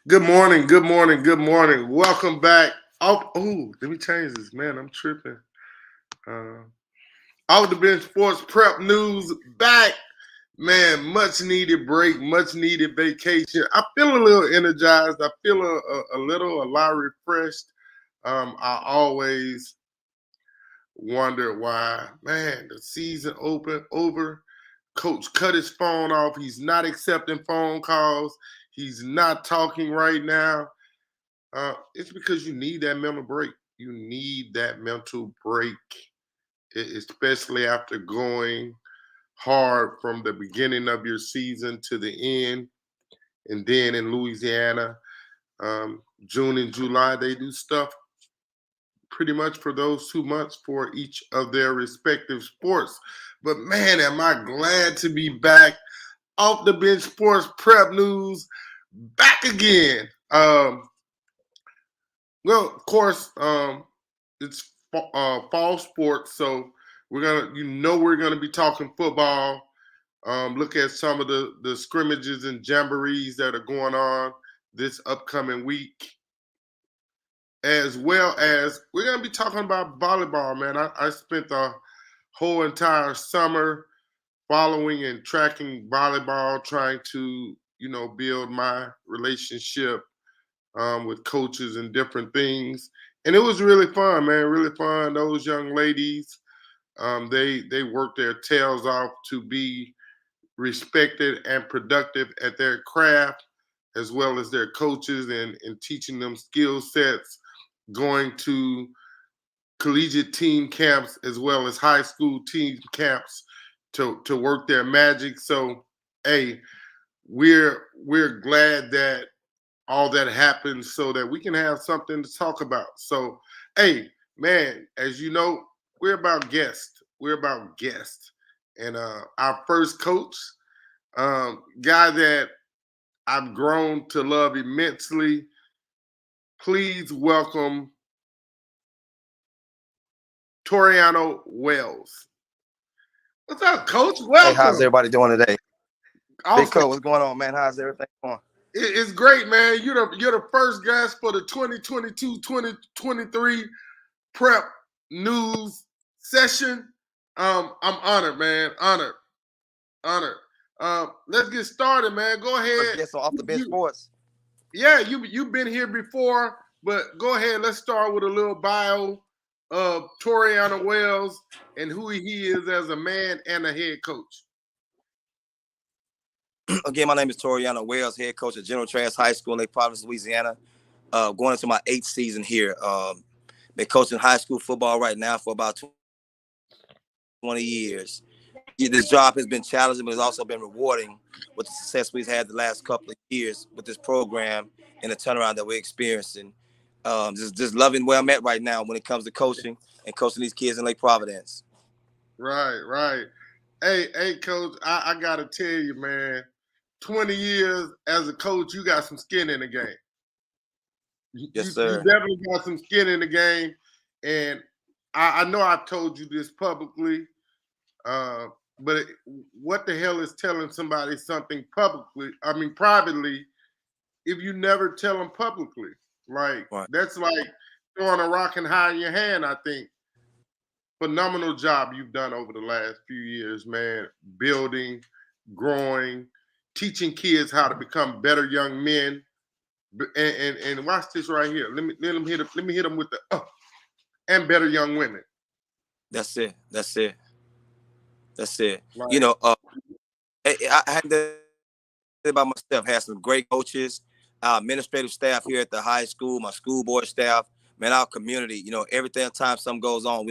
Good morning, good morning, good morning. Welcome back. Let me change this, man. I'm tripping. Uh, Off the bench sports prep news back, man. Much needed break, much needed vacation. I feel a little energized. I feel a lot refreshed. I always wonder why, man. The season over. Coach cut his phone off. He's not accepting phone calls. He's not talking right now. It's because you need that mental break. You need that mental break, especially after going hard from the beginning of your season to the end. And then in Louisiana, June and July, they do stuff pretty much for those 2 months for each of their respective sports. But man, am I glad to be back. Off the bench sports prep news back again. Well, of course, it's fall sports, so we're gonna be talking football. Look at some of the scrimmages and jamborees that are going on this upcoming week, as well as we're gonna be talking about volleyball. Man, I spent the whole entire summer following and tracking volleyball, trying to build my relationship with coaches and different things. And it was really fun, man. Really fun. Those young ladies, they worked their tails off to be respected and productive at their craft, as well as their coaches and teaching them skill sets, going to collegiate team camps as well as high school team camps to work their magic. So, hey, we're glad that all that happens so that we can have something to talk about. So, hey, man, as you know, we're about guests. We're about guests. And our first coach, guy that I've grown to love immensely, please welcome Toriano Wells. What's up, coach? Hey, how's Welcome. everybody doing today? Big Awesome. Co, what's going on, man? How's everything going? It's great, man. You're the first guest for the 2022-2023 prep news session. I'm honored, man. Honored. Let's get started, man. Go First ahead. guest on Off the Bench Sports. Yeah, you've been here before, but go ahead. Let's start with a little bio of Toriano Wells and who he is as a man and a head coach. Again, my name is Toriano Wells, head coach at General Trask High School in Lake Providence, Louisiana. Going into my 8th season here. Been coaching high school football right now for about 20 years. This job has been challenging, but it's also been rewarding with the success we've had the last couple of years with this program and the turnaround that we're experiencing. Just loving where I'm at right now when it comes to coaching and coaching these kids in Lake Providence. Right. Hey, coach, I gotta tell you, man, 20 years as a coach, you got some skin in the game. Yes, You sir. definitely got some skin in the game. And I know I've told you this publicly, uh, but what the hell is telling somebody something publicly, privately, if you never tell them publicly? Like, Right. that's like throwing a rock and hiding your hand, I think. Phenomenal job you've done over the last few years, man. Building, growing, teaching kids how to become better young men. And watch this right here. Let me hit them with the and better young women. That's it. That's it. That's it. You Like, know, I had to about myself. Had some great coaches, administrative staff here at the high school, my school board staff, man, our community. Every time something goes on,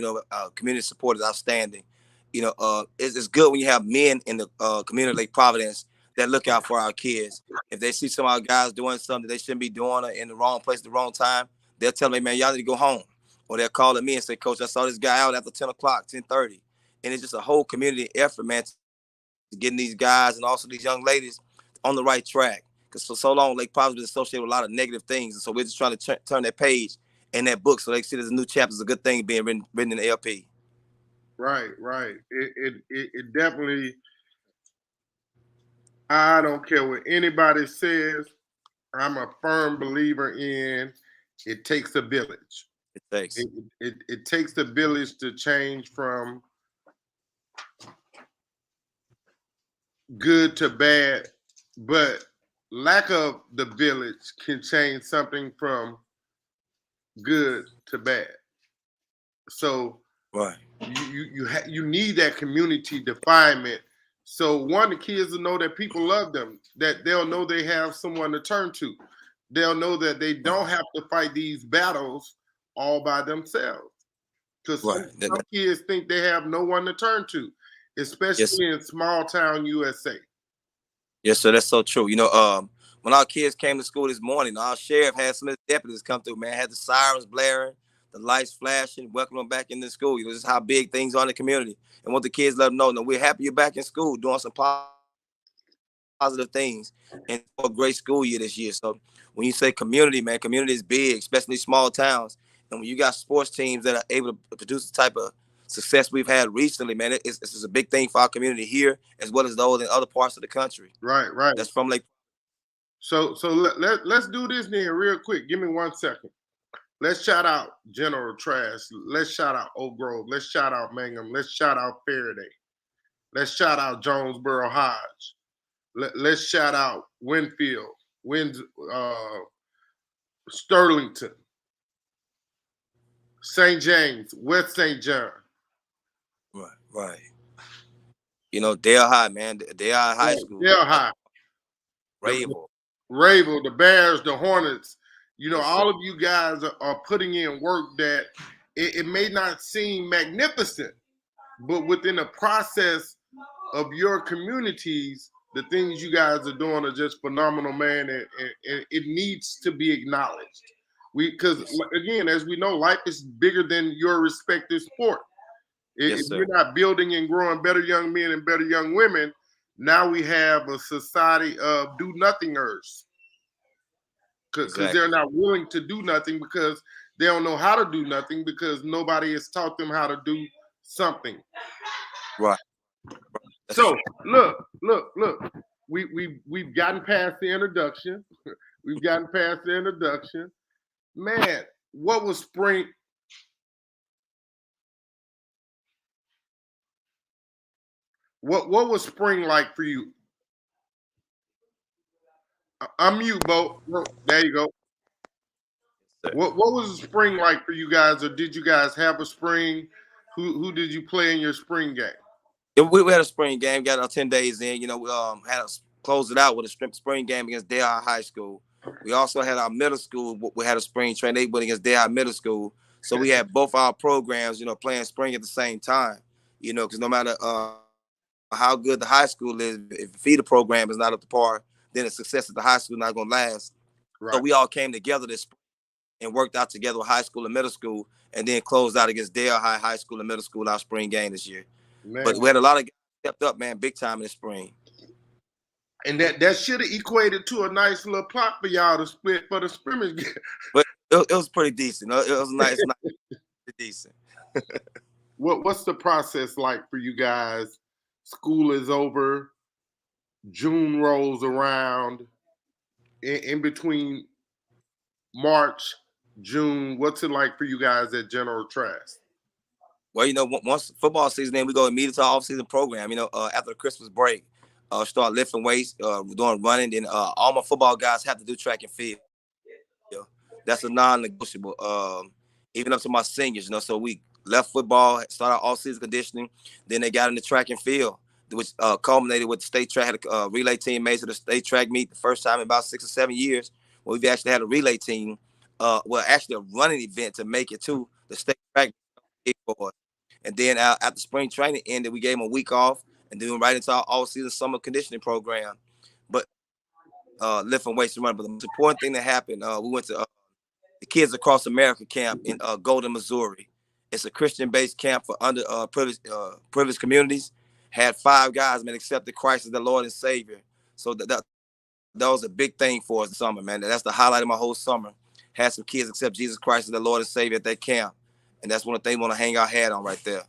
community support is outstanding. It's good when you have men in the community like Providence that look out for our kids. If they see some of our guys doing something they shouldn't be doing or in the wrong place at the wrong time, they'll tell me, man, y'all need to go home. Or they'll call at me and say, Coach, I saw this guy out after 10 o'clock, 10:30. And it's just a whole community effort, man, to getting these guys and also these young ladies on the right track. Because for so long, Lake Providence has been associated with a lot of negative things. And so we're just trying to turn that page in that book so they see there's a new chapter. It's a good thing being written in the LP. right. It definitely I don't care what anybody says. I'm a firm believer in it takes a village. It takes. It takes the village to change from good to bad, but lack of the village can change something from good to bad. So Right. you need that community definement. So one, the kids will know that people love them, that they'll know they have someone to turn to. They'll know that they don't have to fight these battles all by themselves. Because Right. some kids think they have no one to turn to, Yes. especially in small town USA. Yes, sir. That's so true. When our kids came to school this morning, our sheriff had some of the deputies come through, man, had the sirens blaring, the lights flashing, welcome them back into school. This is how big things are in the community. And what the kids let them know, we're happy you're back in school doing some positive things and for a great school year this year. So when you say community, man, community is big, especially small towns. And when you got sports teams that are able to produce the type of success we've had recently, man, it's a big thing for our community here as well as those in other parts of the country. Right, right. That's from Lake. So let's do this then real quick. Give me 1 second. Let's shout out General Trash. Let's shout out Oak Grove. Let's shout out Mangum. Let's shout out Faraday. Let's shout out Jonesboro Hodge. Let's shout out Winfield, Sterlington, St. James, West St. John. Right. Dale High, man. Dale High School. Dale High. Rayville. Rayville, the Bears, the Hornets. Yes, all of you guys are putting in work that it may not seem magnificent, but within the process of your communities, the things you guys are doing are just phenomenal, man, and it needs to be acknowledged. Because again, as we know, life is bigger than your respective sport. If you're not building and growing better young men and better young women, now we have a society of do-nothingers. Because they're not willing to do nothing because they don't know how to do nothing because nobody has taught them how to do something. Right. So look. We've gotten past the introduction. We've gotten past the introduction. Man, what was spring? What was spring like for you? Unmute, Bo. There you go. What was the spring like for you guys, or did you guys have a spring? Who did you play in your spring game? Yeah, we had a spring game, got our 10 days in. We had to close it out with a spring game against Dale High School. We also had our middle school. We had a spring train. They went against Dale High Middle School. So we had both our programs, playing spring at the same time. Because no matter how good the high school is, if the feeder program is not up to par, then the success of the high school is not going to last. Right. So we all came together this spring and worked out together with high school and middle school, and then closed out against Dale High School and middle school our spring game this year. Man. But we had a lot of guys stepped up, man, big time in the spring. And that should have equated to a nice little plot for y'all to split for the scrimmage game. But it was pretty decent. It was nice, decent. What's the process like for you guys? School is over. June rolls around. In between March, June, what's it like for you guys at General Trask? Well, once football season ends, we go immediately to our off-season program. After the Christmas break, start lifting weights, doing running. Then all my football guys have to do track and field. That's a non-negotiable. Even up to my seniors, so we left football, started off-season conditioning. Then they got into track and field, which culminated with the state track. Had a relay team made to the state track meet the first time in about 6 or 7 years. Well, we've actually had a relay team, actually a running event to make it to the state track. And then after spring training ended, we gave them a week off and then right into our all-season summer conditioning program. But lifting weights and running. But the most important thing that happened, we went to the Kids Across America camp in Golden, Missouri. It's a Christian-based camp for privileged communities. Had 5 guys, man, accepted Christ as their Lord and Savior. So that was a big thing for us this summer, man. That's the highlight of my whole summer. Had some kids accept Jesus Christ as their Lord and Savior at that camp. And that's one of the things we want to hang our hat on right there.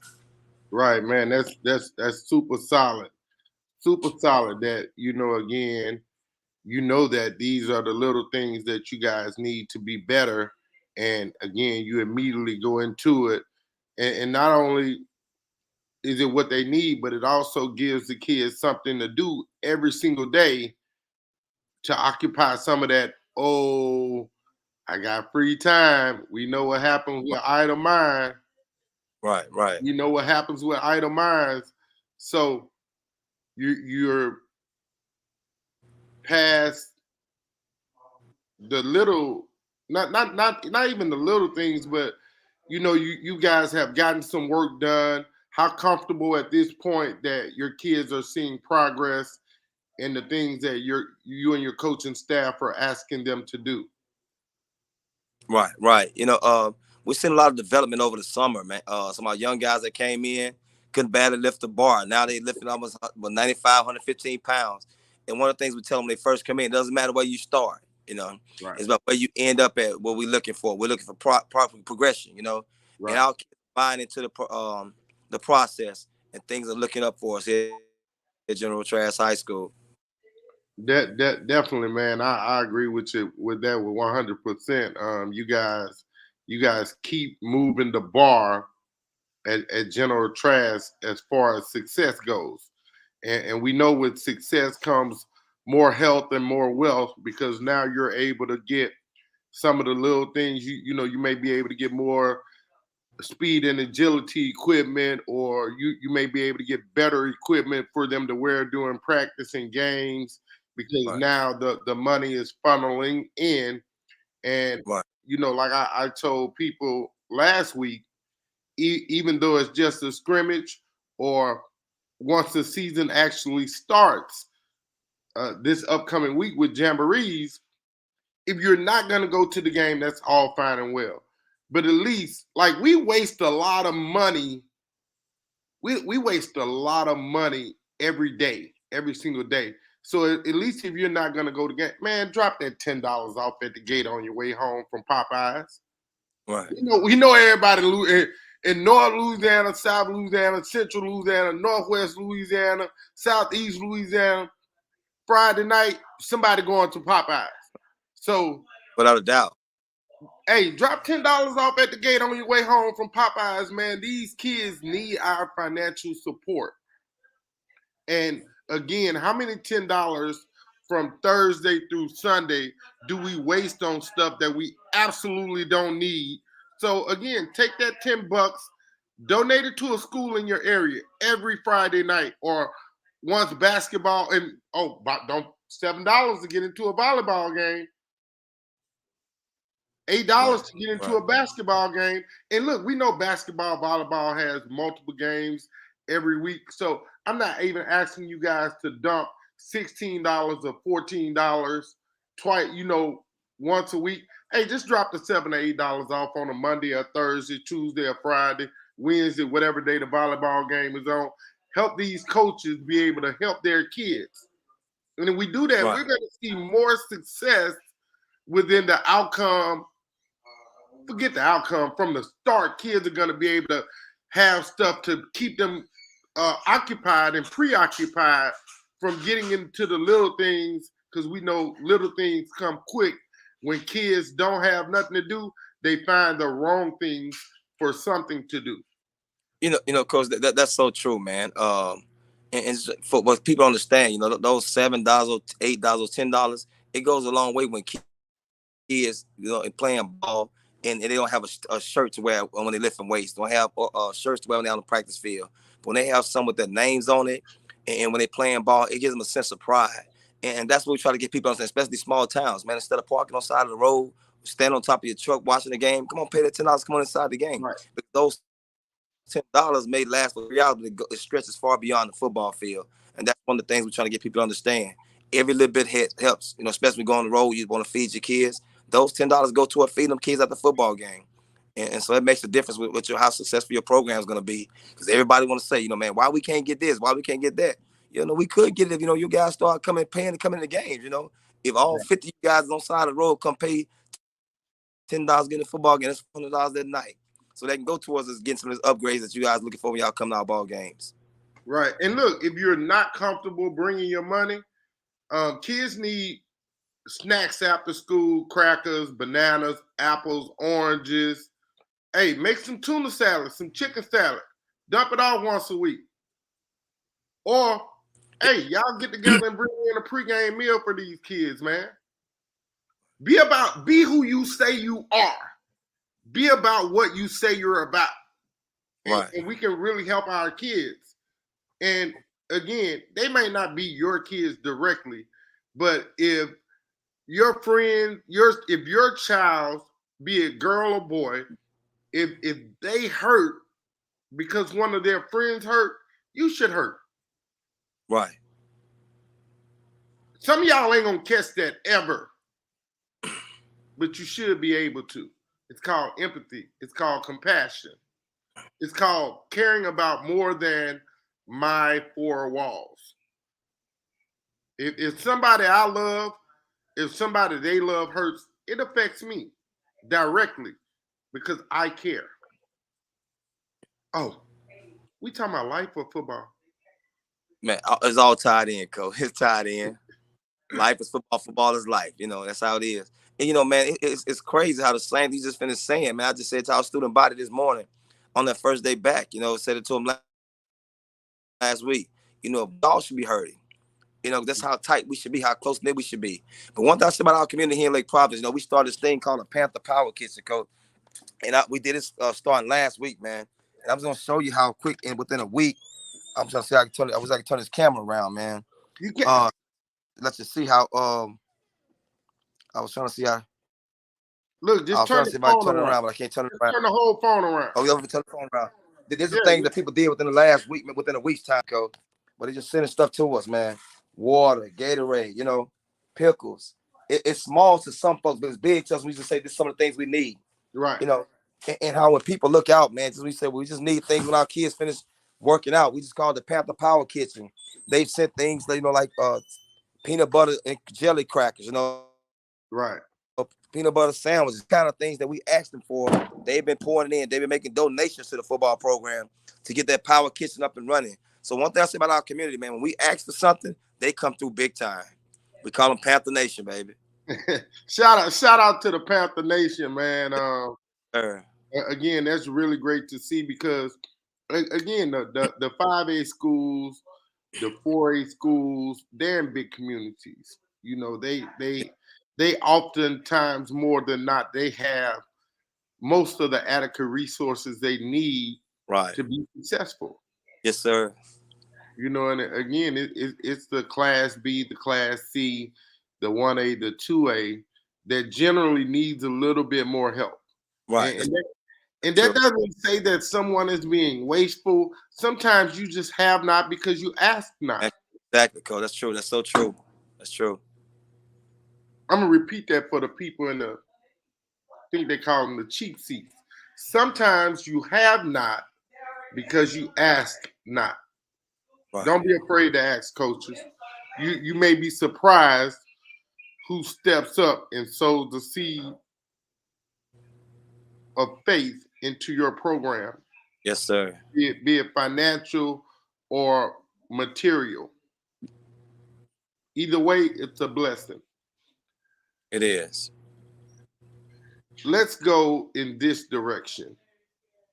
Right, man. That's super solid. super solid that, again, that these are the little things that you guys need to be better. And again, you immediately go into it. And not only is it what they need, but it also gives the kids something to do every single day to occupy some of that, oh, I got free time. We know what happens with idle mind. Right, right. You know what happens with idle minds. So you're past the little, not even the little things, but you guys have gotten some work done. How comfortable at this point that your kids are seeing progress in the things that you and your coaching staff are asking them to do? Right, right. We've seen a lot of development over the summer, man. Some of our young guys that came in couldn't barely lift the bar. Now they lifting almost 95, 115 pounds. And one of the things we tell them when they first come in, it doesn't matter where you start, Right. it's about where you end up at, what we're looking for. We're looking for proper progression, and Right. our kids buying into the process, and things are looking up for us here at General Trask High School. That definitely, man. I agree with you with that with 100%. You guys keep moving the bar at General Trask as far as success goes. And we know with success comes more health and more wealth, because now you're able to get some of the little things. You may be able to get more speed and agility equipment, or you may be able to get better equipment for them to wear during practice and games, because Right, now the money is funneling in. And right, like I told people last week, even though it's just a scrimmage, or once the season actually starts this upcoming week with jamborees, if you're not going to go to the game, that's all fine and well. But at least, like, we waste a lot of money. We waste a lot of money every day, every single day. So at least if you're not going to go to game, man, drop that $10 off at the gate on your way home from Popeyes. right. We know everybody in North Louisiana, South Louisiana, Central Louisiana, Northwest Louisiana, Southeast Louisiana. Friday night, somebody going to Popeyes. So, Without a doubt. hey, drop $10 off at the gate on your way home from Popeyes, man. These kids need our financial support. And again, how many $10 from Thursday through Sunday do we waste on stuff that we absolutely don't need? So again, take that $10, donate it to a school in your area every Friday night, or once basketball, and don't $7 to get into a volleyball game, $8 Right, to get into right. a basketball game. And look, we know basketball, volleyball has multiple games every week. So I'm not even asking you guys to dump $16 or $14 twice, once a week. Hey, just drop the $7 or $8 off on a Monday or Thursday, Tuesday or Friday, Wednesday, whatever day the volleyball game is on. Help these coaches be able to help their kids. And if we do that, Right. we're going to see more success within the outcome. Forget the outcome from the start. Kids are going to be able to have stuff to keep them occupied and preoccupied from getting into the little things, because we know little things come quick. When kids don't have nothing to do, they find the wrong things for something to do. Coach, that's so true, man. And for what people understand, those $7 or $8 or $10, it goes a long way when kids, playing ball, and they don't have a shirt to wear when they lift weights. Don't have shirts to wear when they're on the practice field. But when they have some with their names on it, and when they playing ball, it gives them a sense of pride. And that's what we try to get people to understand, especially small towns, man. Instead of parking on the side of the road, stand on top of your truck watching the game. Come on, pay that $10. Come on inside the game. Right. Because those $10 may last for 3 hours, but it stretches far beyond the football field. And that's one of the things we're trying to get people to understand. Every little bit helps, especially when you go on the road, you want to feed your kids. Those $10 go toward feeding them kids at the football game. And so it makes a difference with how successful your program is going to be. Because everybody want to say, man, why we can't get this? Why we can't get that? We could get it if, you guys start paying to come in the games, If all 50 guys on the side of the road come pay $10 getting a football game, that's $100 that night. So they can go towards us getting some of these upgrades that you guys looking for when y'all come to our ball games. Right. And look, if you're not comfortable bringing your money, kids need snacks after school, crackers, bananas, apples, oranges. Hey, make some tuna salad, some chicken salad. Dump it off once a week. Or, hey, y'all get together and bring in a pregame meal for these kids, man. Be who you say you are. Be about what you say you're about. Right. And we can really help our kids. And again, they may not be your kids directly, but if your friend, if your child, be it girl or boy, if they hurt because one of their friends hurt, you should hurt. Right. Some of y'all ain't gonna catch that ever, but you should be able to. It's called empathy. It's called compassion. It's called caring about more than my four walls. If somebody I love, if somebody they love hurts, it affects me directly because I care. Oh, we talking about life or football? Man, it's all tied in, Coach. It's tied in. Life is football. Football is life. That's how it is. And man, it's crazy how the same thing you just finished saying, man. I just said to our student body this morning on that first day back. Said it to them last week. Y'all should be hurting. That's how tight we should be, how close knit we should be. But one thing I said about our community here in Lake Providence, we started this thing called a Panther Power Kitchen, Coach. And we did it starting last week, man. And I'm just gonna show you how quick and within a week. I'm trying to see how I can turn this camera around, man. You can't. Let's just see how I was trying to see how. Look, just I was turn trying to see the if I can phone turn it around. around, but I can't turn it around. Turn the whole phone around. Oh, we over turn the phone around. This is Yeah, thing that people did within the last week, within a week's time, Coach. But they just sending stuff to us, man. Water, Gatorade, pickles. It's small to some folks, but it's big to us. We just say this is some of the things we need. right. And how when people look out, man, we say we just need things when our kids finish working out. We just call it the Panther Power Kitchen. They've sent things, like peanut butter and jelly crackers, Right. peanut butter sandwiches, kind of things that we asked them for. They've been pouring it in. They've been making donations to the football program to get that Power Kitchen up and running. So one thing I say about our community, man, when we ask for something, they come through big time. We call them Panther Nation, baby. shout out to the Panther Nation, man. Sure. Again, that's really great to see because again, the 5A schools, the 4A schools, they're in big communities. They oftentimes more than not they have most of the adequate resources they need Right. to be successful. Yes, sir. And again, it's the Class B, the Class C, the 1A, the 2A that generally needs a little bit more help. Right. And that doesn't say that someone is being wasteful. Sometimes you just have not because you asked not. Exactly, Cole. That's true. That's so true. That's true. I'm gonna repeat that for the people in I think they call them the cheap seats. Sometimes you have not because you ask not. Right. Don't be afraid to ask, coaches. You may be surprised who steps up and sows the seed of faith into your program. Yes, sir. Be it financial or material. Either way, it's a blessing. It is. Let's go in this direction.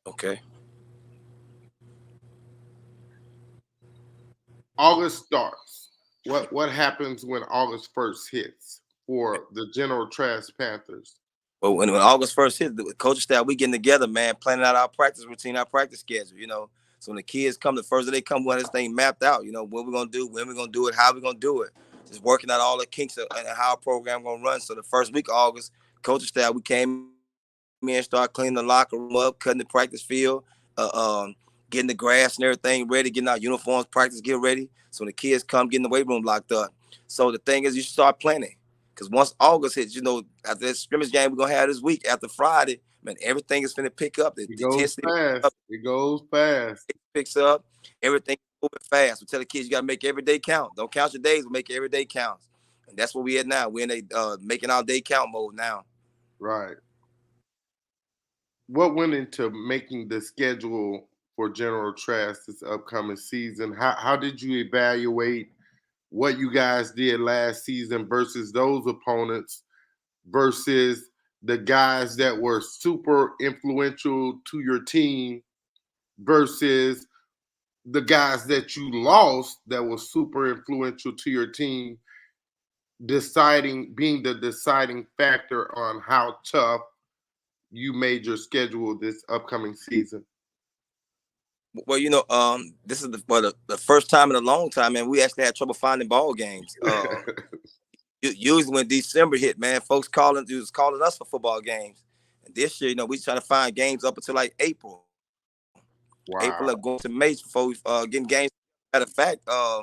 Okay. August starts. What happens when August 1st hits for the General Trash Panthers? Well, when August 1st hit, the coaching staff, we getting together, man, planning out our practice routine, our practice schedule, So when the kids come, the first day they come, we have this thing mapped out, what we're going to do, when we're going to do it, how we're going to do it. Just working out all the kinks and how our program going to run. So the first week of August, coaching staff, we came in, started cleaning the locker room up, cutting the practice field, getting the grass and everything ready, getting our uniforms, practice, get ready. So when the kids come, getting the weight room locked up. So the thing is, you should start planning. Because once August hits, after this scrimmage game we're going to have this week, after Friday, man, everything is going to pick up. It goes fast. It goes fast. It picks up. Everything moving fast. We tell the kids you got to make every day count. Don't count your days, but make every day count. And that's what we at now. We're in a making our day count mode now. Right. What went into making the schedule for General Trask this upcoming season. How did you evaluate what you guys did last season versus those opponents versus the guys that were super influential to your team versus the guys that you lost that were super influential to your team, being the deciding factor on how tough you made your schedule this upcoming season? Well, this is the first time in a long time, man. We actually had trouble finding ball games. Usually when December hit, man, folks was calling us for football games. And this year, we trying to find games up until like April. Wow. April or going to May before we getting games. Matter of fact, I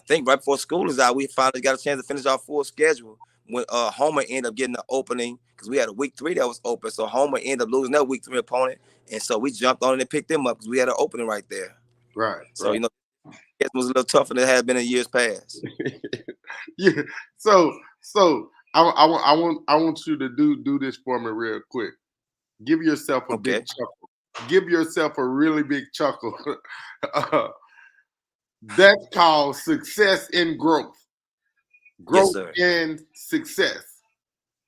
think right before school is out, we finally got a chance to finish our full schedule. When Homer ended up getting the opening because we had a week 3 that was open, so Homer ended up losing that week 3 opponent, and so we jumped on it and picked them up because we had an opening right there. Right. So it was a little tougher than it had been in years past. Yeah. So I want you to do this for me real quick. Give yourself a big chuckle. Give yourself a really big chuckle. That's called success and growth. Growth and success.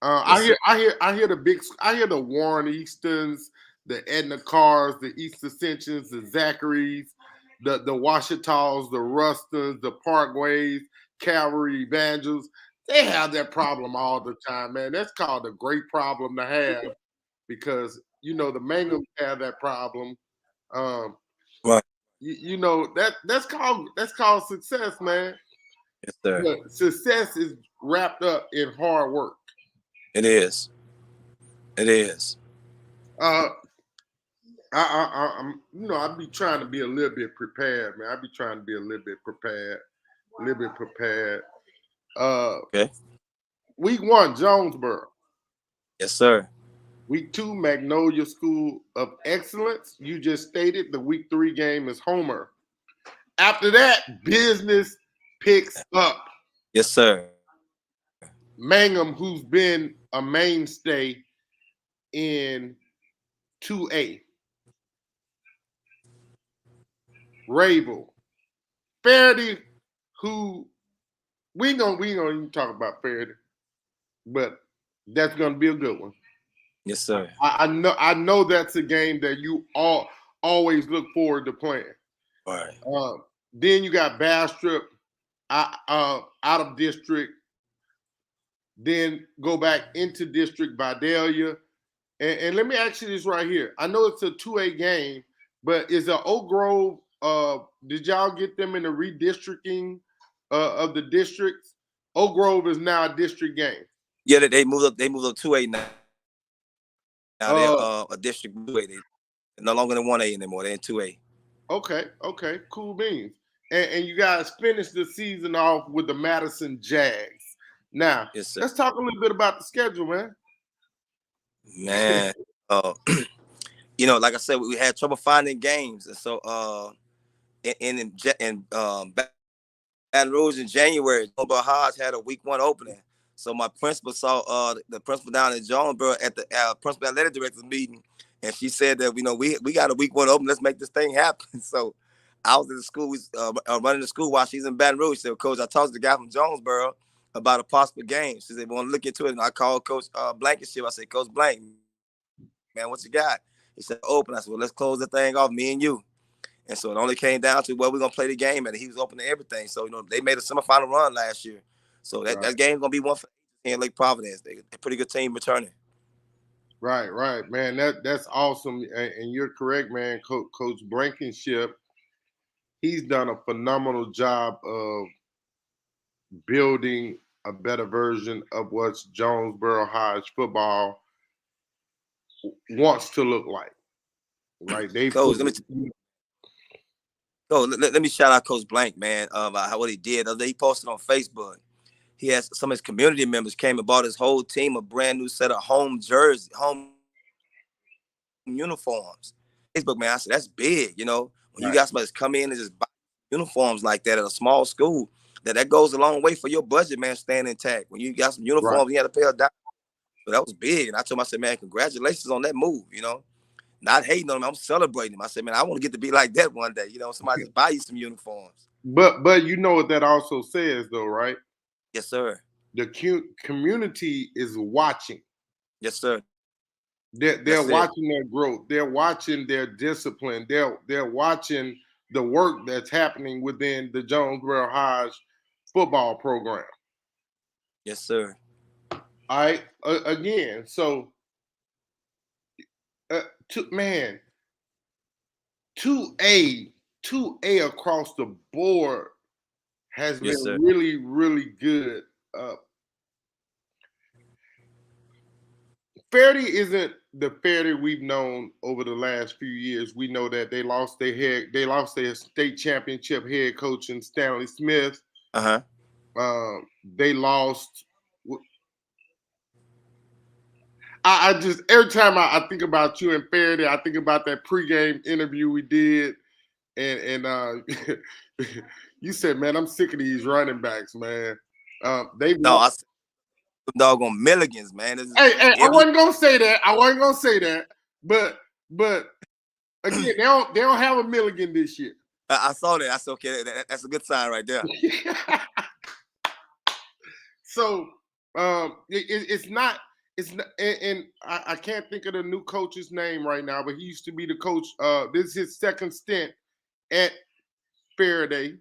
I hear the Warren Eastons, the Edna Carrs, the East Ascensions, the Zacharys, the Washitals, the Rustons, the Parkways, Calvary Evangels. They have that problem all the time, man. That's called a great problem to have because the Mangums have that problem. Right. That's called success, man. Yes, sir. But success is wrapped up in hard work. It is. It is. I'd be trying to be a little bit prepared, man. I'd be trying to be a little bit prepared. Okay. Week 1, Jonesboro. Yes, sir. Week 2, Magnolia School of Excellence. You just stated the week 3 game is Homer. After that, business picks up. Yes, sir. Mangum, who's been a mainstay in 2A. Rabel. Faraday, who we ain't gonna even talk about Faraday, but that's gonna be a good one. Yes, sir. I know that's a game that you always look forward to playing. All right. Then you got Bastrop out of district. Then go back into district, Vidalia. And let me ask you this right here. I know it's a 2A game, but is Oak Grove, did y'all get them in the redistricting of the districts? Oak Grove is now a district game. Yeah, they moved up 2A now. Now they're a district 2A. They're no longer in 1A anymore. They're in 2A. Okay. Cool beans. And you guys finished the season off with the Madison Jags. Now, yes, let's talk a little bit about the schedule, man. Man, like I said, we had trouble finding games, and so in Baton Rouge in January, Jonesboro Hodge had a week 1 opening. So my principal saw the principal down in Jonesboro at the principal athletic director's meeting, and she said that we got a week 1 open. Let's make this thing happen. So I was in the school, running the school while she's in Baton Rouge. She said, "Coach, I talked to the guy from Jonesboro about a possible game." She said, "We want to look into it." And I called Coach Blankenship. I said, "Coach Blank, man, what you got?" He said, "Open." I said, "Well, let's close the thing off, me and you." And so it only came down to, we're going to play the game, and he was open to everything. So, they made a semifinal run last year. So that game's going to be one for in Lake Providence. They're a pretty good team returning. Right, man. That's awesome. And you're correct, man. Coach Blankenship, he's done a phenomenal job of building a better version of what Jonesboro Hodge football wants to look like. Right? Let me shout out Coach Blank, man, about what he did. He posted on Facebook. He has some of his community members came and bought his whole team a brand new set of home uniforms. Facebook, man, I said, that's big, when you got somebody that's come in and just buy uniforms like that at a small school, that goes a long way for your budget, man, staying intact. When you got some uniforms, you had to pay $1. So that was big. And I told him, I said, man, congratulations on that move, not hating on him. I'm celebrating him. I said, man, I want to get to be like that one day. You know, somebody just buy you some uniforms. But you know what that also says, though, right? Yes, sir. The community is watching. Yes, sir. They're watching their growth. They're watching their discipline. They're watching the work that's happening within the Jonesboro Hodge football program. Yes, sir. All right. Again, so man, 2A across the board has been really, really good. Fairdy isn't the Fairdy we've known over the last few years. We know that they lost their state championship head coach in Stanley Smith. They lost. I just every time I think about you and Fairdy, I think about that pregame interview we did, and you said, "Man, I'm sick of these running backs, man." I said, doggone Milligans, man. I wasn't gonna say that. But again, they don't have a Milligan this year. I saw that. I said, okay, that's a good sign right there. So it's not, and I can't think of the new coach's name right now, but he used to be the coach. This is his second stint at Fairdy.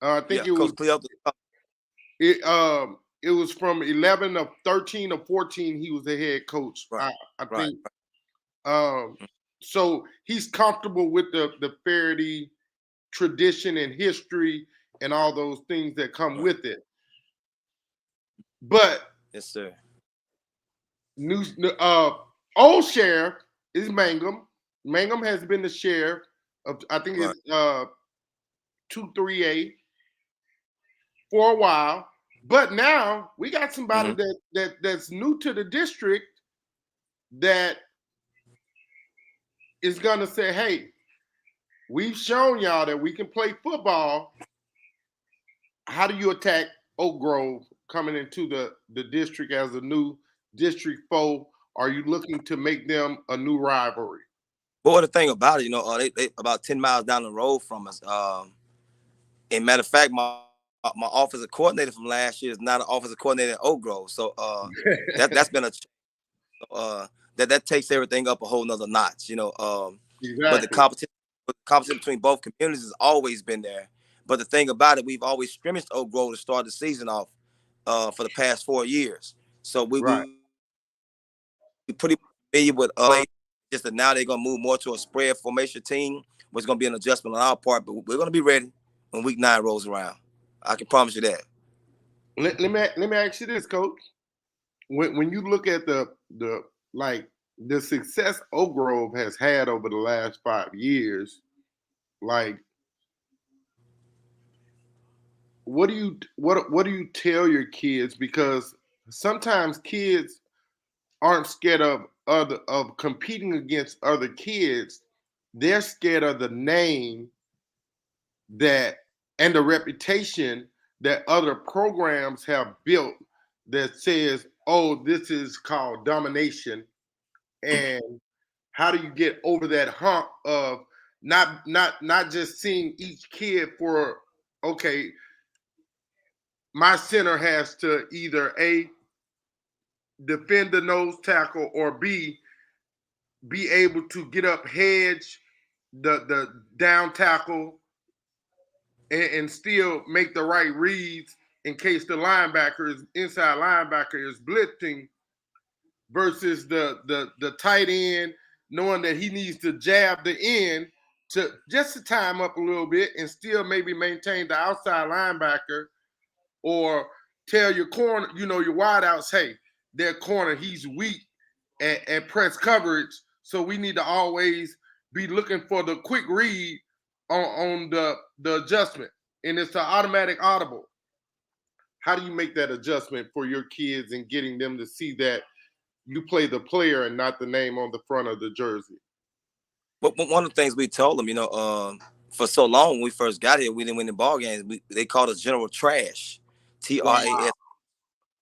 I think it was it was from 11 of 13 or 14. He was the head coach. Right. I think. So he's comfortable with the Fairdy tradition and history and all those things that come with it. But yes, sir. Old sheriff is Mangum. Mangum has been the sheriff of, I think it's 2-3A for a while. But now we got somebody that's new to the district that is gonna say, "Hey, we've shown y'all that we can play football. How do you attack Oak Grove coming into the district as a new district foe? Are you looking to make them a new rivalry?" Well, the thing about it, they about 10 miles down the road from us. And matter of fact, my offensive coordinator from last year is not an offensive coordinator at Oak Grove. So that's been that takes everything up a whole nother notch, Exactly. But the competition between both communities has always been there. But the thing about it, we've always scrimmaged Oak Grove to start the season off for the past 4 years. So we pretty familiar with just that now they're gonna move more to a spread formation team, which is gonna be an adjustment on our part, but we're gonna be ready when week 9 rolls around. I can promise you that. Let me ask you this, Coach. When you look at the success Oak Grove has had over the last 5 years, like, what do you tell your kids? Because sometimes kids aren't scared of competing against other kids. They're scared of the name and the reputation that other programs have built that says, "Oh, this is called domination." And how do you get over that hump of not just seeing each kid for, okay, my center has to either A, defend the nose tackle, or B, be able to get up, hedge the down tackle, and still make the right reads in case the inside linebacker is blitzing, versus the tight end knowing that he needs to jab the end to time up a little bit and still maybe maintain the outside linebacker, or tell your corner, your wideouts, "Hey, their corner, he's weak and press coverage, so we need to always be looking for the quick read on the adjustment, and it's an automatic audible." How do you make that adjustment for your kids and getting them to see that you play the player and not the name on the front of the jersey? But one of the things we told them, for so long when we first got here, we didn't win the ball games. They called us General Trash, TRAS.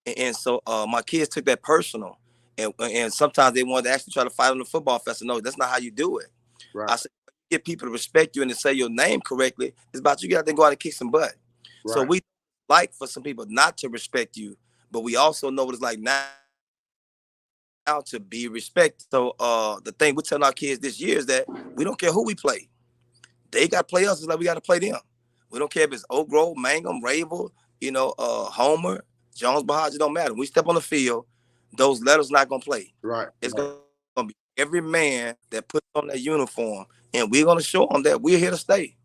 And so my kids took that personal. And sometimes they want to actually try to fight on the football festival. No, that's not how you do it. Right. I said, get people to respect you and to say your name correctly. It's about you got to go out and kick some butt. Right. So we like for some people not to respect you, but we also know what it's like now to be respected. So the thing we're telling our kids this year is that we don't care who we play. They got to play us. It's like we got to play them. We don't care if it's Oak Grove, Mangum, Ravel, Homer, Jones, Bahaj. It don't matter. When we step on the field, those letters not gonna play. Right. It's gonna be every man that puts on that uniform, and we're gonna show them that we're here to stay.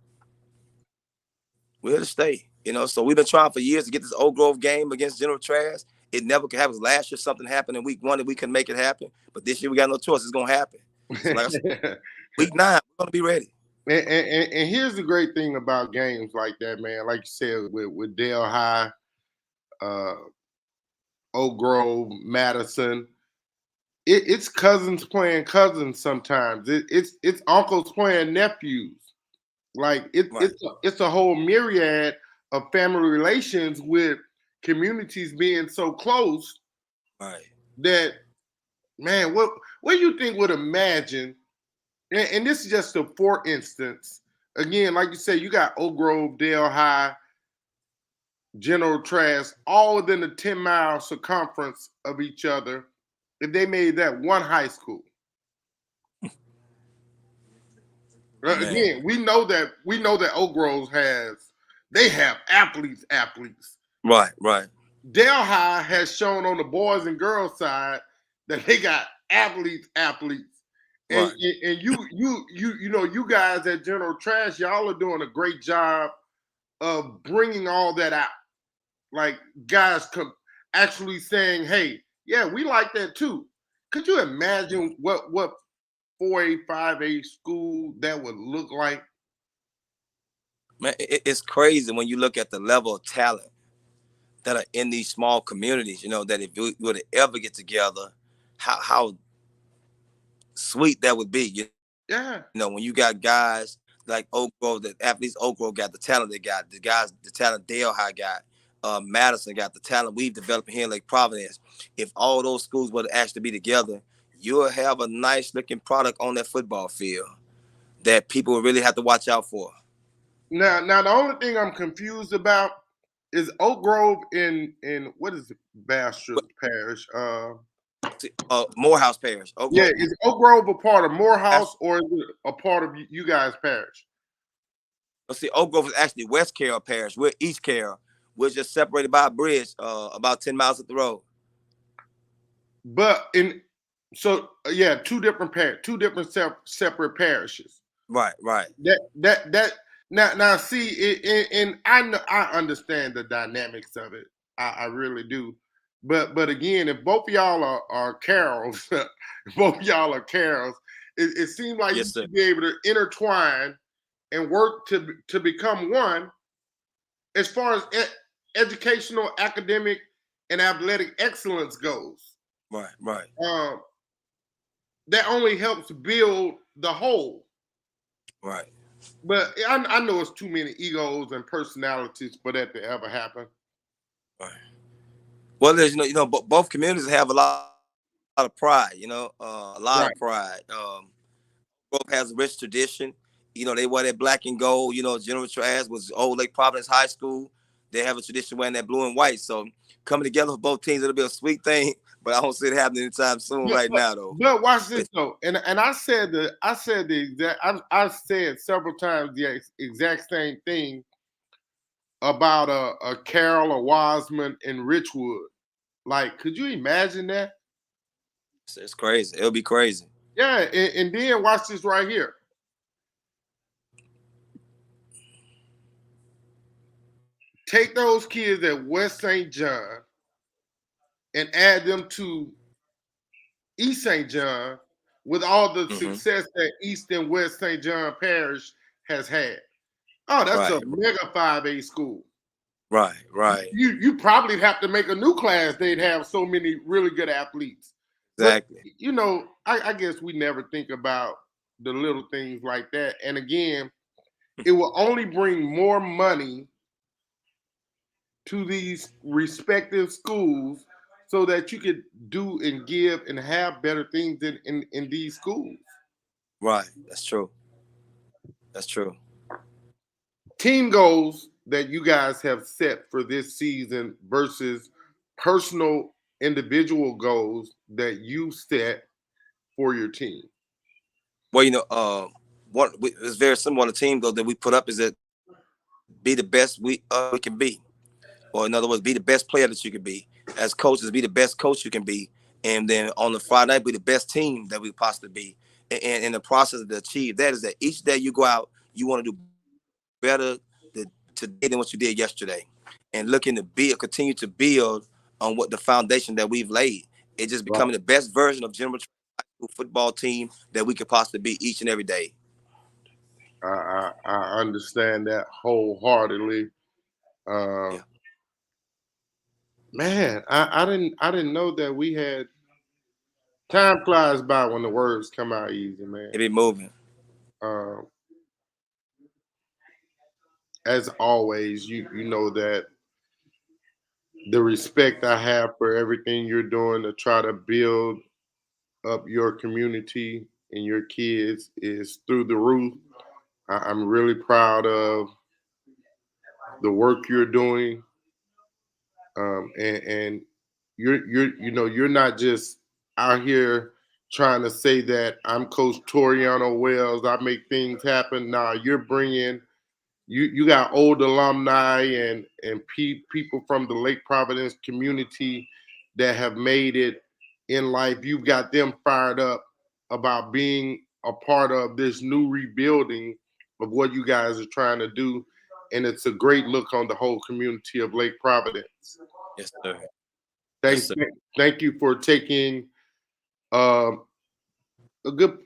We're here to stay. So we've been trying for years to get this Oak Grove game against General Trash. It never could happen. Last year something happened in week 1 and we couldn't make it happen. But this year we got no choice. It's gonna happen. So like I said, week 9, we're gonna be ready. And here's the great thing about games like that, man. Like you said, with Dale High, Oak Grove, Madison, it's cousins playing cousins sometimes. It's uncles playing nephews. Like Right. it's a whole myriad of family relations with communities being so close. Right. That, man, what do you think would imagine? And this is just a for instance. Again, like you say, you got Oak Grove, Dale High, General Trash, all within a 10-mile circumference of each other. If they made that one high school. Again, we know that Oak Grove they have athletes. Right. Dale High has shown on the boys and girls side that they got athletes. And, right. and you guys at General Trash, y'all are doing a great job of bringing all that out. Like guys actually saying, "Hey, yeah, we like that too." Could you imagine what 4A, 5A school that would look like? Man, it's crazy when you look at the level of talent that are in these small communities. That if we were to ever get together, how sweet that would be. Yeah. When you got guys like Oak Grove, the athletes Oak Grove got the talent they got, the talent Dale High got, Madison got the talent we've developed here in Lake Providence. If all those schools were to actually be together, you'll have a nice looking product on that football field that people will really have to watch out for. Now the only thing I'm confused about is Oak Grove in what is it, Bastrop Parish? Morehouse Parish. Yeah, is Oak Grove a part of Morehouse or is it a part of you guys' parish? Let's see, Oak Grove is actually West Carroll Parish. We're East Carroll. We're just separated by a bridge, about 10 miles up the road. But two different separate parishes. Right. Now see, and I understand the dynamics of it. I really do. But again, if both of y'all are Carols, it seems like Yes, you sir. should be able to intertwine and work to become one as far as educational, academic, and athletic excellence goes. Right. That only helps build the whole. Right. But I know it's too many egos and personalities for that to ever happen. Right. Well, there's both communities have a lot of pride. A lot of pride. Grove has a rich tradition. They wear that black and gold. General Trash was Old Lake Providence High School. They have a tradition wearing that blue and white. So coming together for both teams, it'll be a sweet thing. But I don't see it happening anytime soon now, though. But watch this though, and I said I said several times the exact same thing about a Carroll, a Wiseman, and Richwood. Like, could you imagine that? It's crazy. It'll be crazy. Yeah, and then watch this right here. Take those kids at West St. John and add them to East St. John with all the success that East and West St. John Parish has had. Oh, that's a mega 5A school. Right. You probably have to make a new class. They'd have so many really good athletes. Exactly. But, I guess we never think about the little things like that. And again, it will only bring more money to these respective schools so that you could do and give and have better things in these schools. Right. That's true. That's true. Team goals that you guys have set for this season versus personal individual goals that you set for your team. Well, it's very similar. The team goal that we put up is that be the best we can be, or in other words, be the best player that you can be. As coaches, be the best coach you can be, and then on the Friday night, be the best team that we possibly be. And in the process to achieve that is that each day you go out, you want to do better today than what you did yesterday, and looking to continue to build on what the foundation that we've laid. It's just Right. becoming the best version of General football team that we could possibly be each and every day. I understand that wholeheartedly. Yeah. Man, I didn't know that we had time flies by when the words come out easy, man. It be moving. Um, as always, you know that the respect I have for everything you're doing to try to build up your community and your kids is through the roof. I'm really proud of the work you're doing, and you're not just out here trying to say that I'm Coach Toriano Wells. I make things happen. Nah, you're bringing you got old alumni and people from the Lake Providence community that have made it in life. You've got them fired up about being a part of this new rebuilding of what you guys are trying to do, and it's a great look on the whole community of Lake Providence. Yes, sir. Yes, Thank sir. thank you for taking um, a good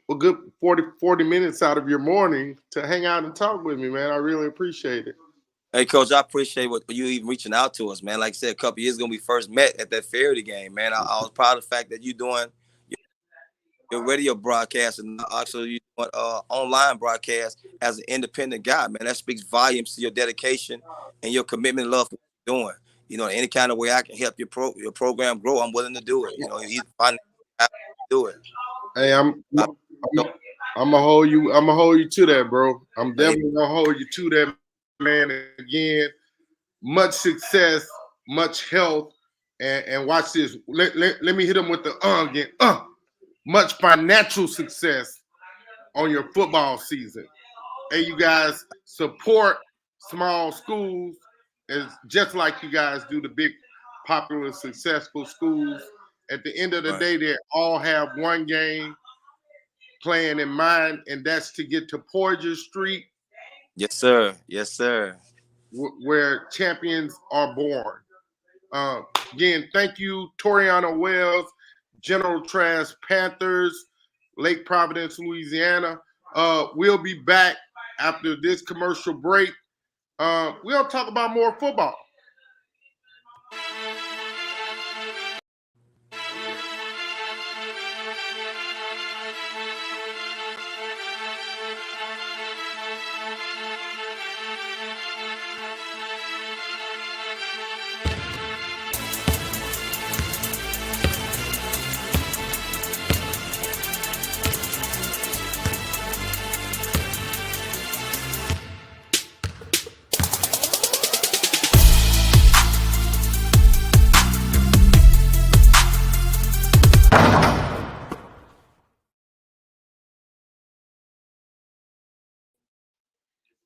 40 minutes out of your morning to hang out and talk with me, man. I really appreciate it. Hey, Coach, I appreciate what you even reaching out to us, man. Like I said, a couple years ago, we first met at that Faraday game, man. I was proud of the fact that you doing your radio broadcast and also you doing online broadcast as an independent guy, man. That speaks volumes to your dedication and your commitment and love for what you're doing. Any kind of way I can help your program grow, I'm willing to do it. Either find out to do it. Hey, I, I'm gonna hold you. I'm gonna hold you to that, bro. I'm hey, definitely gonna hold you to that, man. Again, much success, much health, and watch this. Let me hit him with the again. Much financial success on your football season. Hey, you guys support small schools is just like you guys do the big, popular, successful schools. At the end of the right. day, they all have one game plan in mind, and that's to get to Porter Street, Yes, sir. Yes, sir. where champions are born. Uh, Again, thank you, Toriano Wells, General Trask Panthers, Lake Providence, Louisiana. We'll be back after this commercial break. We'll talk about more football.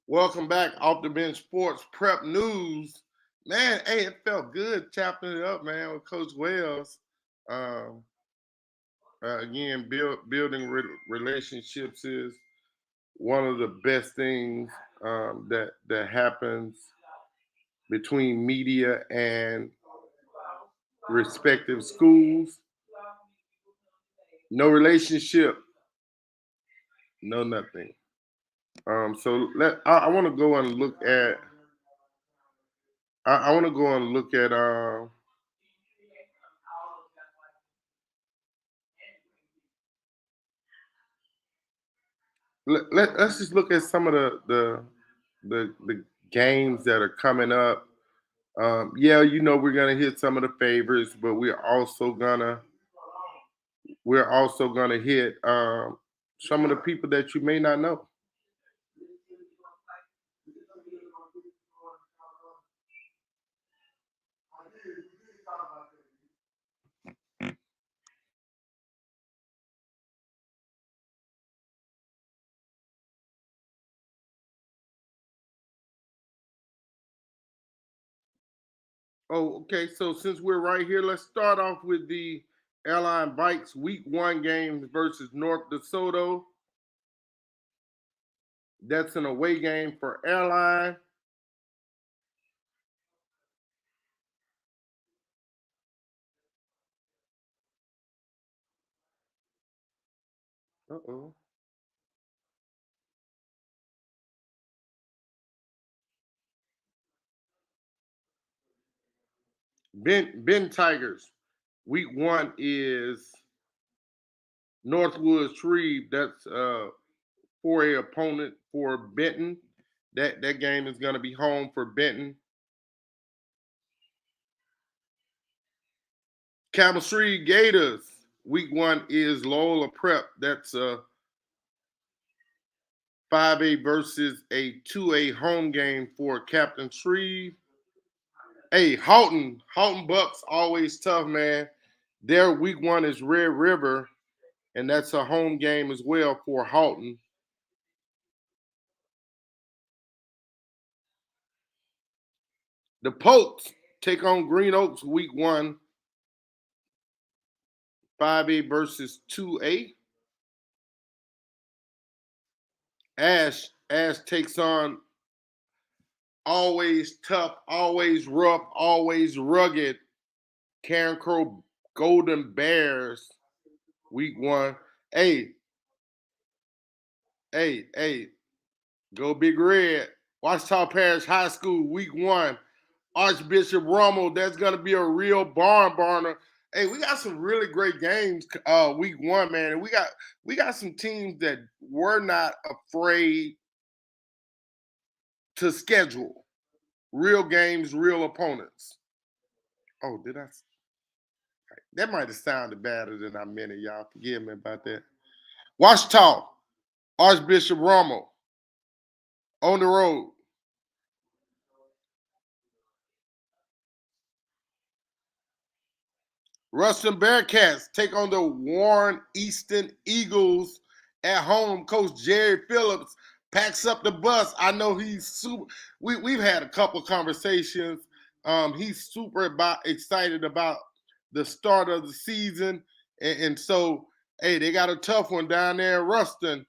Welcome back off the bench sports prep news. Man, hey, it felt good chopping it up, man, with Coach Wells. Um, Again, building relationships is one of the best things that happens between media and respective schools. No relationship, no nothing. So I want to go and look at. I want to go and look at. Let's just look at some of the games that are coming up. Yeah, we're gonna hit some of the favorites, but we're also gonna hit some of the people that you may not know. Oh, okay. So since we're right here, let's start off with the Airline Bikes Week 1 games versus North DeSoto. That's an away game for Airline. Uh-oh. Ben Tigers. Week 1 is Northwoods Shreve. That's 4A opponent for Benton. That game is going to be home for Benton. Camel Shreve Gators. Week 1 is Loyola Prep. That's 5A versus a 2A home game for Captain Shreve. Hey, Houghton Bucks always tough, man. Their week 1 is Red River, and that's a home game as well for Houghton. The Pokes take on Green Oaks week 1, 5A versus 2A. Ash takes on always tough, always rough, always rugged Karen Crow Golden Bears week 1. Hey, hey, go Big Red. Washita Parish High School week 1. Archbishop Rummel, that's gonna be a real barn burner. Hey, we got some really great games week 1, man. And we got some teams that were not afraid to schedule real games, real opponents. Oh, did I? That might have sounded better than I meant it, y'all. Forgive me about that. Washita, Archbishop Rummel on the road. Ruston Bearcats take on the Warren Easton Eagles at home. Coach Jerry Phillips packs up the bus. I know he's super. We've had a couple conversations. He's super excited about the start of the season, and so hey, they got a tough one down there in Ruston.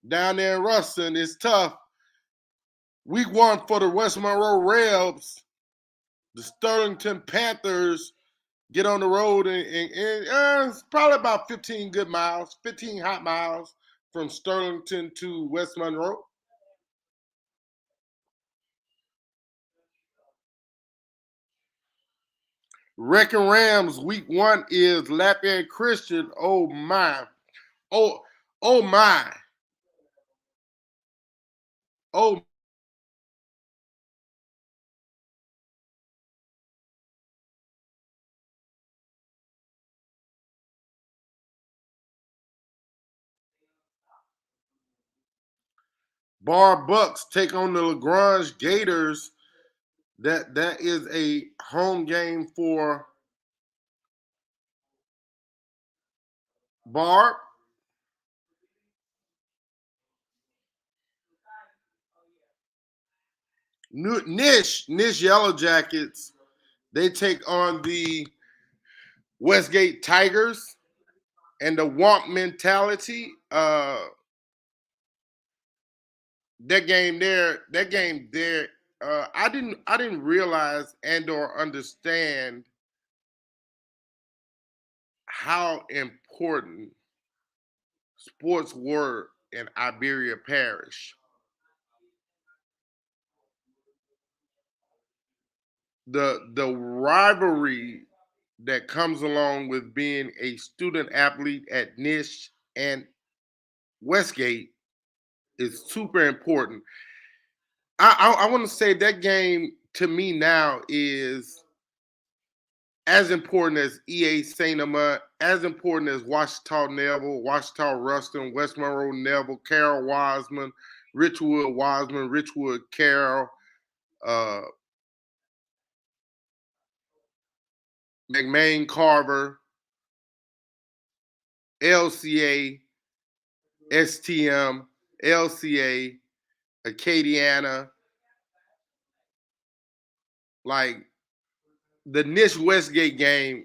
Down there in Ruston, it's tough. Week 1 for the West Monroe Rebs, the Sterlington Panthers get on the road, and it's probably about 15 good miles, 15 hot miles from Sterlington to West Monroe. Wrecking Rams week 1 is Lafayette Christian. Oh my. Oh my. Oh, Bar Bucks take on the LaGrange Gators. That is a home game for Barb. Nish Yellow Jackets. They take on the Westgate Tigers and the Womp mentality. That game there. I didn't realize and or understand how important sports were in Iberia Parish. The rivalry that comes along with being a student athlete at Nish and Westgate is super important. I want to say that game to me now is as important as EA St. Amant, as important as Washita Neville, Washita Ruston, West Monroe Neville, Carol Wiseman, Richwood Wiseman, Richwood Carroll, uh, McMain Carver, LCA, STM, LCA, Acadiana, like the Nish Westgate game,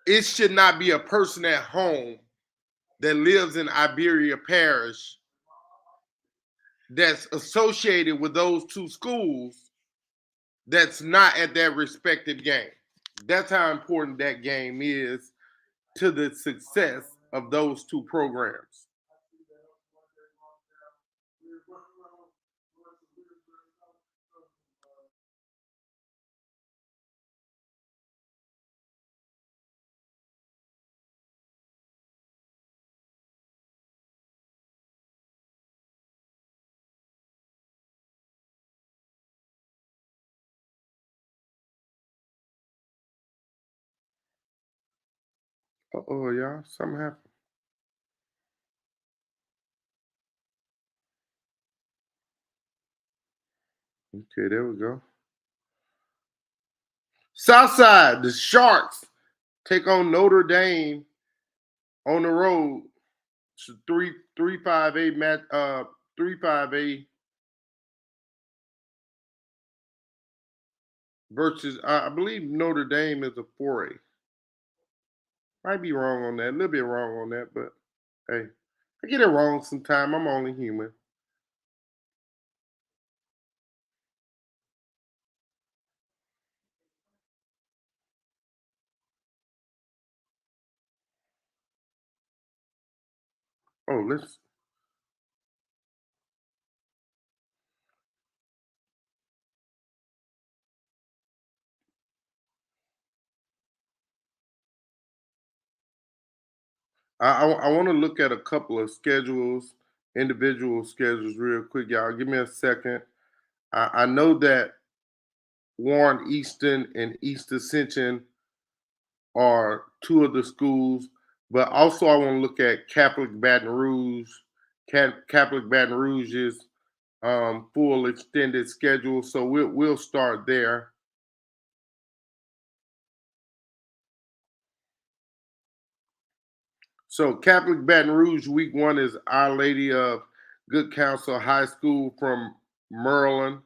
it should not be a person at home that lives in Iberia Parish that's associated with those two schools that's not at that respective game. That's how important that game is to the success of those two programs. Uh-oh, y'all, something happened. Okay, there we go. Southside, the Sharks take on Notre Dame on the road. It's a 3-5A match, 3-5A versus I believe Notre Dame is a 4A. Might be wrong on that, a little bit wrong on that, but hey, I get it wrong sometime. I'm only human. Oh, let's. I want to look at a couple of schedules, individual schedules, real quick, y'all. Give me a second. I know that Warren Easton and East Ascension are two of the schools, but also I want to look at Catholic Baton Rouge, Catholic Baton Rouge's full extended schedule. So we'll start there. So Catholic Baton Rouge week 1 is Our Lady of Good Counsel High School from Maryland.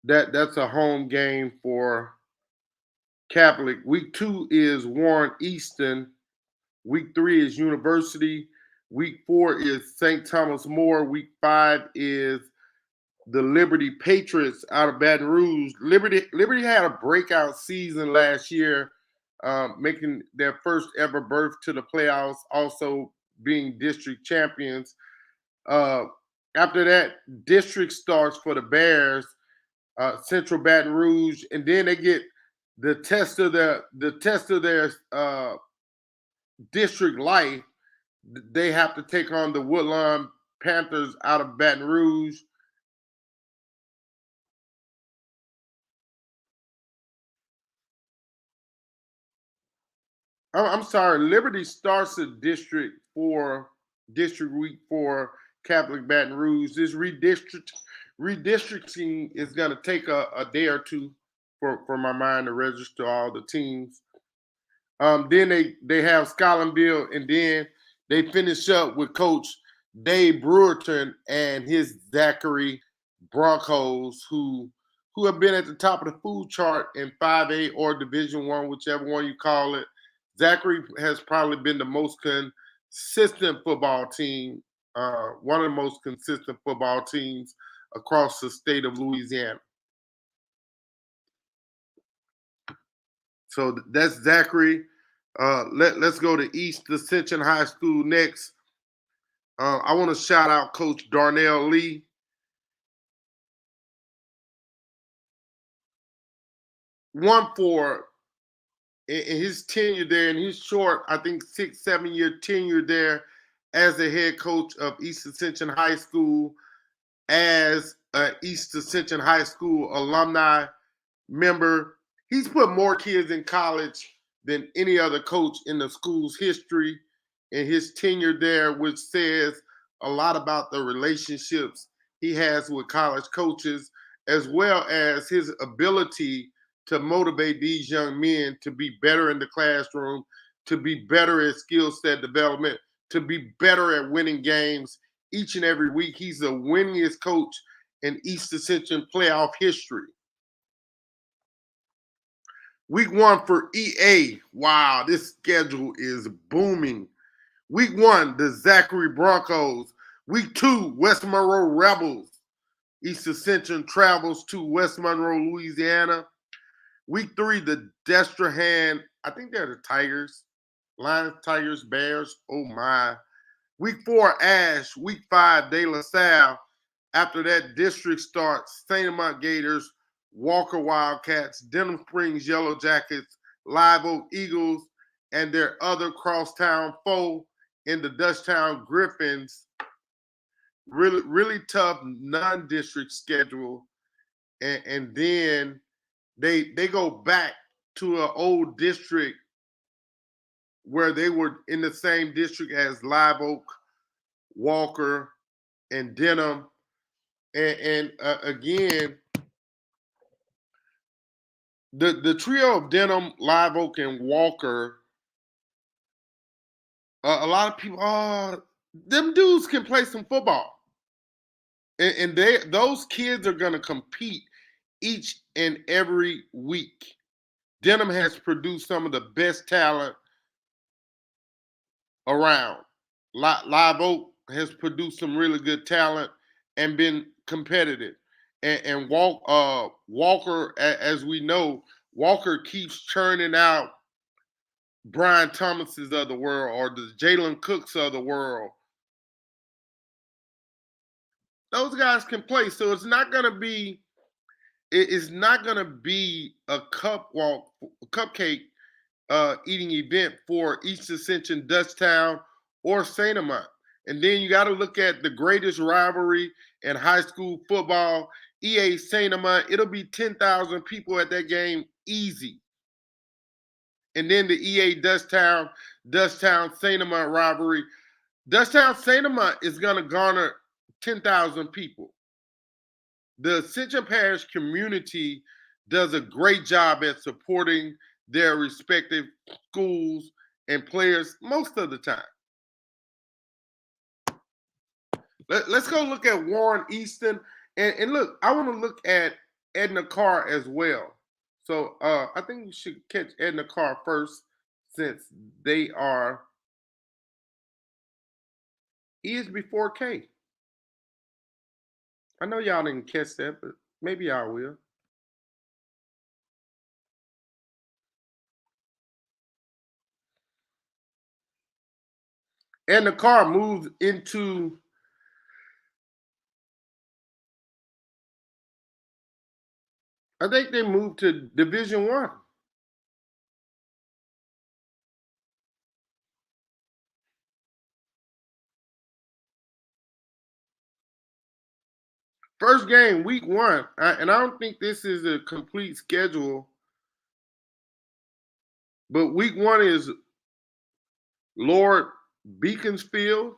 That's a home game for Catholic. Week 2 is Warren Easton. Week 3 is University. Week 4 is St. Thomas More. Week 5 is the Liberty Patriots out of Baton Rouge. Liberty had a breakout season last year, making their first ever berth to the playoffs, also being district champions. After that, district starts for the Bears, Central Baton Rouge, and then they get the test of their district life. They have to take on the Woodlawn Panthers out of Baton Rouge. I'm sorry, Liberty starts a district week 4, Catholic Baton Rouge. This redistricting is going to take a day or two for my mind to register all the teams. Then they have Scotlandville, and then they finish up with Coach Dave Brewerton and his Zachary Broncos, who have been at the top of the food chart in 5A or Division 1, whichever one you call it. Zachary has probably been the most consistent football team, one of the most consistent football teams across the state of Louisiana. So that's Zachary. Let's go to East Ascension High School next. I want to shout out Coach Darnell Lee. One for in his tenure there, in his short, I think 6-7 year tenure there as the head coach of East Ascension High School, as East Ascension High School alumni member. He's put more kids in college than any other coach in the school's history and his tenure there, which says a lot about the relationships he has with college coaches, as well as his ability to motivate these young men to be better in the classroom, to be better at skill set development, to be better at winning games each and every week. He's the winningest coach in East Ascension playoff history. Week 1 for EA. Wow, this schedule is booming. Week 1, the Zachary Broncos. Week 2, West Monroe Rebels. East Ascension travels to West Monroe, Louisiana. Week 3, the Destrehan, I think they're the Tigers. Lions, Tigers, Bears. Oh my. Week 4, Ash. Week 5, De La Salle. After that district starts, St. Amant Gators, Walker Wildcats, Denham Springs Yellow Jackets, Live Oak Eagles, and their other crosstown foe in the Dutchtown Griffins. Really, really tough non-district schedule. And then they go back to an old district where they were in the same district as Live Oak, Walker, and Denham. And again, the trio of Denham, Live Oak, and Walker, a lot of people, them dudes can play some football. And those kids are going to compete each and every week. Denham has produced some of the best talent around. Live Oak has produced some really good talent and been competitive. And Walker, as we know, Walker keeps churning out Brian Thomases of the world or the Jalen Cooks of the world. Those guys can play, so it's not going to be a cupcake eating event for East Ascension, Dutchtown, or St. Amant. And then you got to look at the greatest rivalry in high school football, EA St. Amant. It'll be 10,000 people at that game easy. And then the EA Dutchtown St. Amant rivalry. Dutchtown St. Amant is going to garner 10,000 people. The Ascension Parish community does a great job at supporting their respective schools and players most of the time. Let's go look at Warren Easton. And look, I want to look at Edna Carr as well. So I think we should catch Edna Carr first since they are E is before K. I know y'all didn't catch that, but maybe y'all will. Edna Carr moves into I think they moved to Division One. First game, week 1, and I don't think this is a complete schedule, but week 1 is Lord Beaconsfield.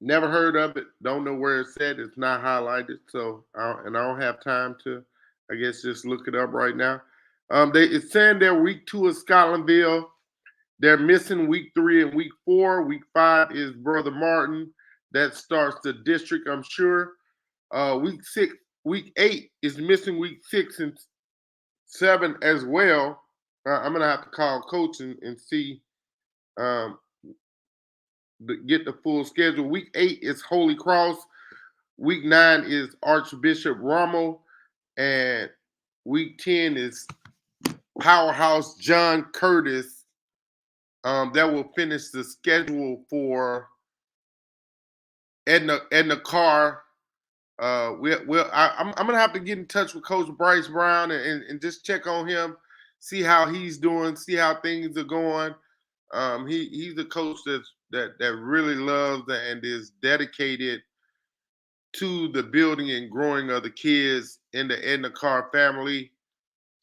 Never heard of it. Don't know where it's at. It's not highlighted, so I don't have time to, I guess, just look it up right now. It's saying they're week 2 of Scotlandville. They're missing week 3 and week 4. Week 5 is Brother Martin. That starts the district, I'm sure. Week 8 is missing week 6 and 7 as well. I'm gonna have to call coach and see, get the full schedule. Week 8 is Holy Cross. Week 9 is Archbishop Rommel, and week 10 is Powerhouse John Curtis. That will finish the schedule for Edna Carr. I'm gonna have to get in touch with Coach Bryce Brown and just check on him, see how he's doing, see how things are going. He's a coach that really loves and is dedicated to the building and growing of the kids in the Carr family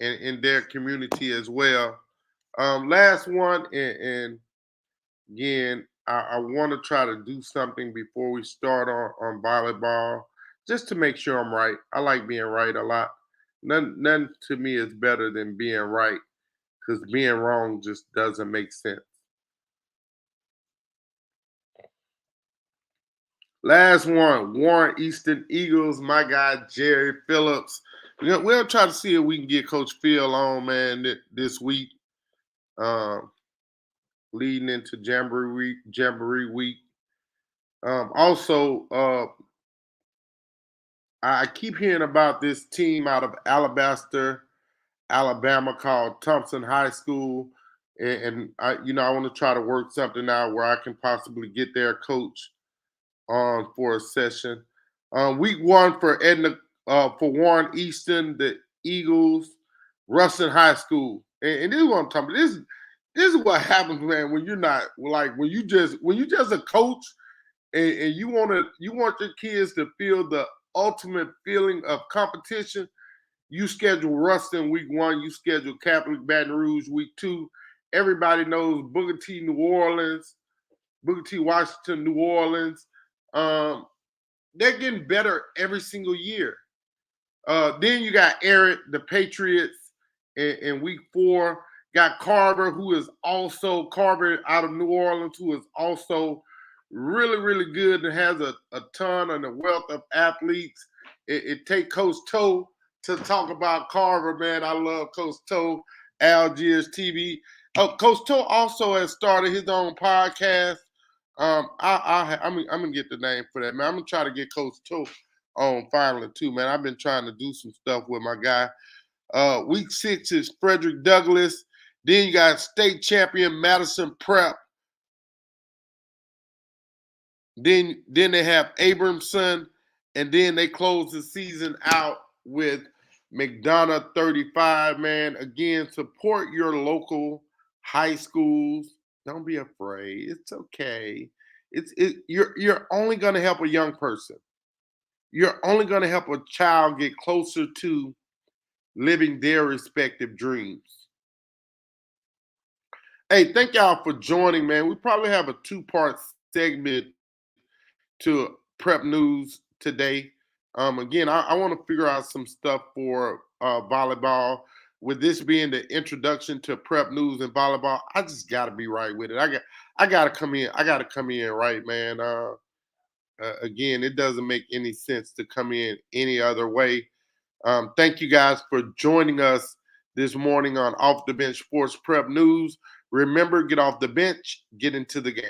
and in their community as well. Last one, and again, I want to try to do something before we start on volleyball, just to make sure I'm right. I like being right a lot. None to me is better than being right because being wrong just doesn't make sense. Last one, Warren Easton Eagles. My guy Jerry Phillips. We'll try to see if we can get Coach Phil on, man, this week, um, leading into Jamboree Week. Jamboree Week. Also, I keep hearing about this team out of Alabaster, Alabama called Thompson High School, and I want to try to work something out where I can possibly get their coach on for a session. Week one for for Warren Easton, the Eagles, Ruston High School, and this is what I'm talking about. This is what happens, man, when you're not like when you just a coach and you want your kids to feel the ultimate feeling of competition. You schedule Ruston week one, you schedule Catholic Baton Rouge week two. Everybody knows Booker T New Orleans, Booker T Washington, New Orleans. Um, they're getting better every single year. Then you got Eric, the Patriots, in week four. Got Carver, who is also Carver out of New Orleans, who is also really, really good and has a ton and a wealth of athletes. It take Coach Toe to talk about Carver, man. I love Coach Toe, Algiers TV. Oh, Coach Toe also has started his own podcast. I'm gonna get the name for that, man. I'm gonna try to get Coach Toe on finally too, man. I've been trying to do some stuff with my guy. Week 6 is Frederick Douglass. Then you got state champion Madison Prep. Then they have Abramson, and then they close the season out with McDonough 35. Man, again, support your local high schools. Don't be afraid. It's okay. You're only going to help a young person. You're only going to help a child get closer to living their respective dreams. Hey, thank y'all for joining, man. We probably have a 2-part segment to prep news today. Again, I want to figure out some stuff for volleyball. With this being the introduction to prep news and volleyball, I just got to be right with it. I got to come in. I got to come in right, man. Again, it doesn't make any sense to come in any other way. Thank you guys for joining us this morning on Off the Bench Sports Prep News. Remember, get off the bench, get into the game.